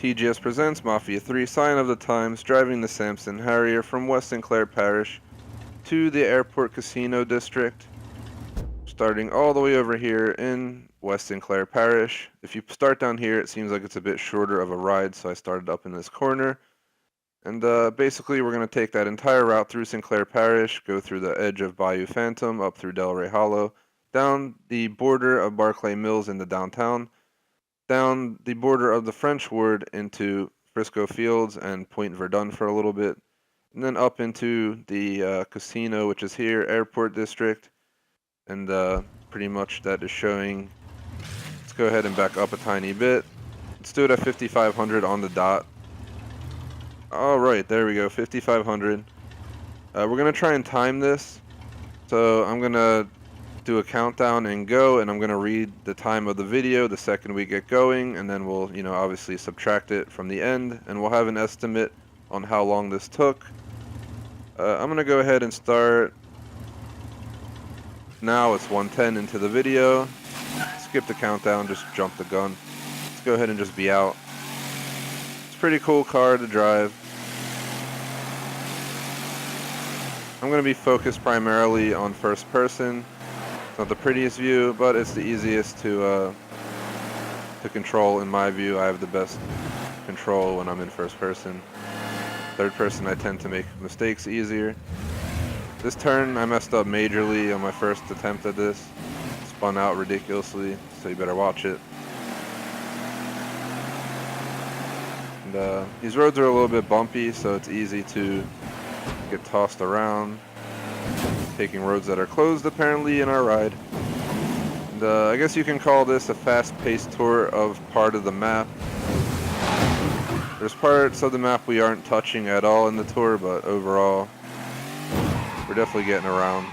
TGS presents Mafia III Sign of the Times, driving the Samson Harrier from West Sinclair Parish to the Airport Casino District, starting all the way over here in West Sinclair Parish. If you start down here, it seems like it's a bit shorter of a ride, so I started up in this corner. And basically, we're going to take that entire route through Sinclair Parish, go through the edge of Bayou Phantom, up through Delray Hollow, down the border of Barclay Mills into downtown, down the border of the French Ward into Frisco Fields and Point Verdun for a little bit, and then up into the casino, which is here, Airport District, and pretty much that is showing. Let's go ahead and back up a tiny bit. Let's do it at 5,500 on the dot. Alright, there we go, 5,500. We're going to try and time this, so I'm going to do a countdown and go, and I'm going to read the time of the video the second we get going, and then we'll, obviously subtract it from the end, and we'll have an estimate on how long this took. I'm going to go ahead and start. Now it's 1:10 into the video. Skip the countdown, just jump the gun. Let's go ahead and just be out. It's a pretty cool car to drive. I'm going to be focused primarily on first person. It's not the prettiest view, but it's the easiest to control in my view. I have the best control when I'm in first person. Third person, I tend to make mistakes easier. This turn, I messed up majorly on my first attempt at this. Spun out ridiculously, so you better watch it. And these roads are a little bit bumpy, so it's easy to get tossed around. Taking roads that are closed apparently in our ride. And I guess you can call this a fast-paced tour of part of the map. There's parts of the map we aren't touching at all in the tour, but overall we're definitely getting around.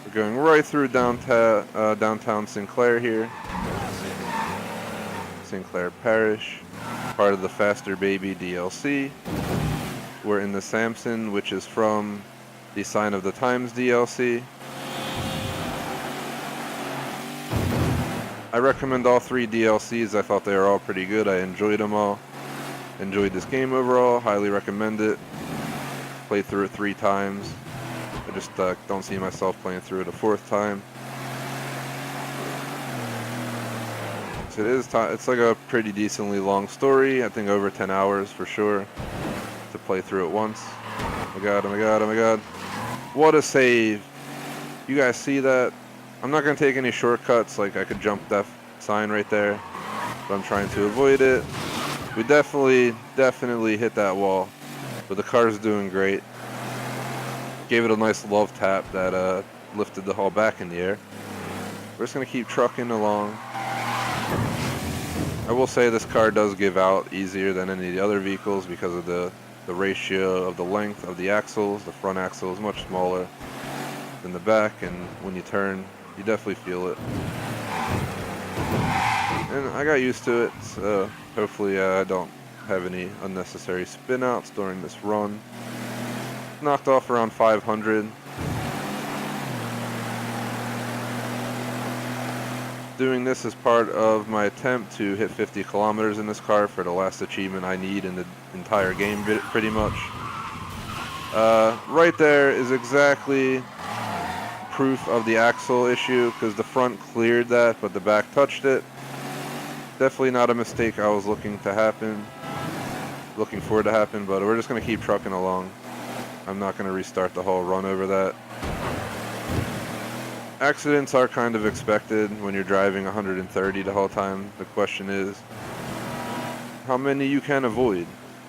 We're going right through downtown Sinclair here. Sinclair Parish, part of the Faster Baby DLC. We're in the Samson, which is from the Sign of the Times DLC. I recommend all 3 DLCs. I thought they were all pretty good. I enjoyed them all. Enjoyed this game overall. Highly recommend it. Played through it 3 times. I just don't see myself playing through it a 4th time. It's like a pretty decently long story. I think over 10 hours for sure to play through it once. Oh my god, oh my god, oh my god. What a save. You guys see that? I'm not going to take any shortcuts, like I could jump that sign right there, but I'm trying to avoid it. We definitely hit that wall, but the car's doing great. Gave it a nice love tap that lifted the hull back in the air. We're just going to keep trucking along. I will say this car does give out easier than any of the other vehicles because of the ratio of the length of the axles. The front axle is much smaller than the back, and when you turn, you definitely feel it. And I got used to it, so hopefully I don't have any unnecessary spin outs during this run. Knocked off around 500. Doing this as part of my attempt to hit 50 kilometers in this car for the last achievement I need in the entire game, pretty much. Right there is exactly proof of the axle issue, because the front cleared that, but the back touched it. Definitely not a mistake I was looking for it to happen, but we're just going to keep trucking along. I'm not going to restart the whole run over that. Accidents are kind of expected when you're driving 130 the whole time. The question is how many you can avoid,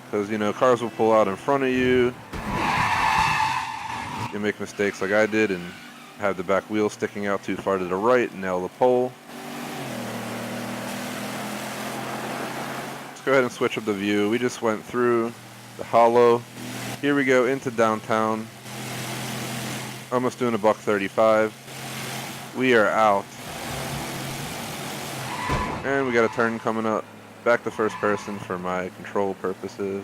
because cars will pull out in front of you. You make mistakes like I did and have the back wheel sticking out too far to the right and nail the pole. Let's go ahead and switch up the view. We just went through the hollow. Here we go into downtown. Almost doing a $135. We are out. And we got a turn coming up. Back to first person for my control purposes.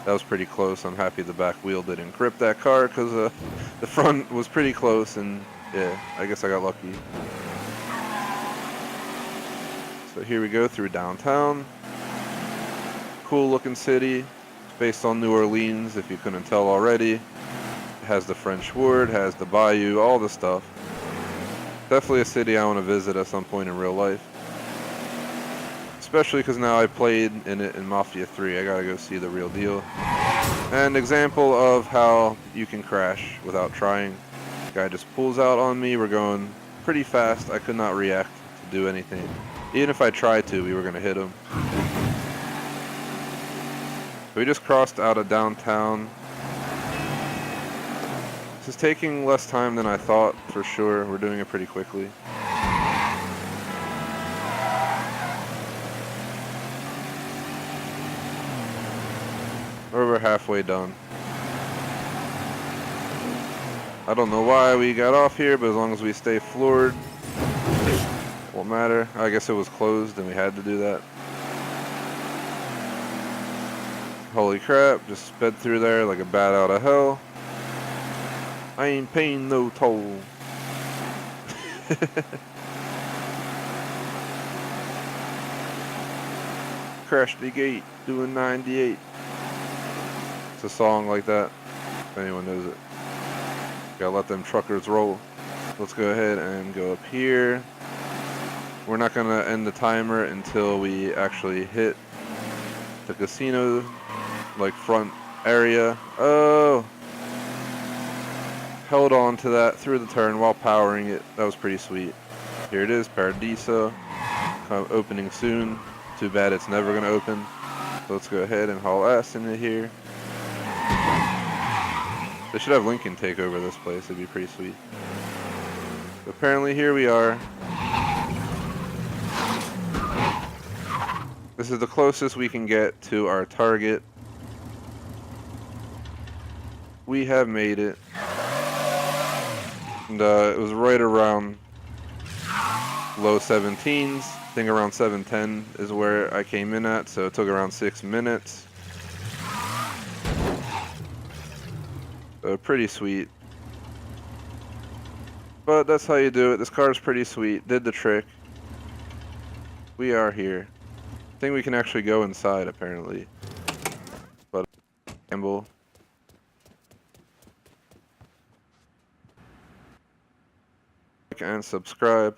That was pretty close. I'm happy the back wheel didn't grip that car, because the front was pretty close and Yeah, I guess I got lucky. So here we go through downtown. Cool looking city. It's based on New Orleans, if you couldn't tell already. It has the French Ward, has the bayou, all the stuff. Definitely a city I want to visit at some point in real life. Especially because now I played in it in Mafia 3. I gotta go see the real deal. An example of how you can crash without trying. Guy just pulls out on me. We're going pretty fast. I could not react to do anything. Even if I tried to, we were going to hit him. We just crossed out of downtown. This is taking less time than I thought, for sure. We're doing it pretty quickly. We're halfway done. I don't know why we got off here, but as long as we stay floored, won't matter. I guess it was closed and we had to do that. Holy crap, just sped through there like a bat out of hell. I ain't paying no toll. Crash the gate, doing 98. It's a song like that, if anyone knows it. Gotta let them truckers roll. Let's go ahead and go up here. We're not gonna end the timer until we actually hit the casino, like front area. Oh! Held on to that through the turn while powering it. That was pretty sweet. Here it is, Paradiso. Opening soon. Too bad it's never gonna open. So let's go ahead and haul ass into here. They should have Lincoln take over this place. It'd be pretty sweet. Apparently here we are. This is the closest we can get to our target. We have made it. And it was right around low 17s. I think around 710 is where I came in at, so it took around 6 minutes. Pretty sweet. But that's how you do it. This car is pretty sweet. Did the trick. We are here. I think we can actually go inside, apparently. But gamble. Like and subscribe.